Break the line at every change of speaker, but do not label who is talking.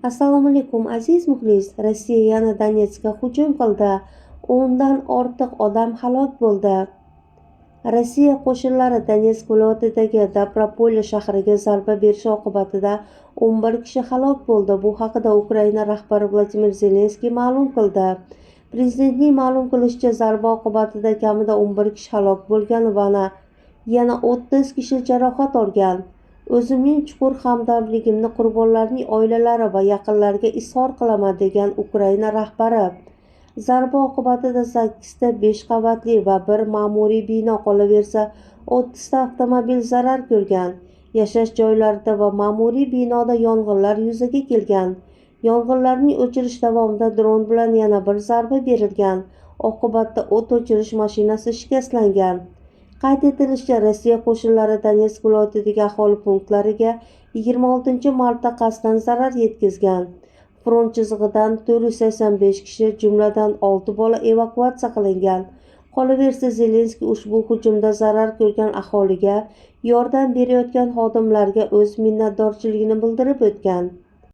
Assalomu alaykum aziz muxlis. Rossiya yana Donetskka hujum qildi. 10 dan ortiq odam halok bo'ldi. Rossiya qo'shinlari Donetsk viloyatidagi Dobropolye shahriga zarba berishi oqibatida 11 kishi halok bo'ldi. Bu haqida Ukraina rahbari Vladimir Zelenskiy ma'lum qildi. Prezidentning ma'lum qilishicha, zarba oqibatida kamida 11 kishi halok bo'lgan va yana 30 kishi jarohat olgan. O'zimning chuqur hamdardligimni qurbonlarning oilalari va yaqinlariga izhor qilaman, degan Ukraina rahbari. Zarba oqibatida 8 ta 5 qavatli va bir ma'muriy bino, qolaversa 30 ta avtomobil zarar ko'rgan. Yashash joylarida va ma'muriy binoda yong'inlar yuzaga kelgan. Yong'inlarni o'chirish davomida dron bilan yana bir zarba berilgan. Oqibatda o't o'chirish mashinasi shikastlangan. Qayd etilishicha, Rossiya qo'shinlari Donetsk viloyatidagi aholi punktlariga 26 martda qasddan zarar yetkazgan. Front chizig'idan 485 kishi, jumladan 6 bola evakuatsiya qilingan. Qolaversa, Zelenskiy ushbu hujumda zarar ko'rgan aholiga yordam berayotgan xodimlarga o'z minnatdorchiligini bildirib o'tgan.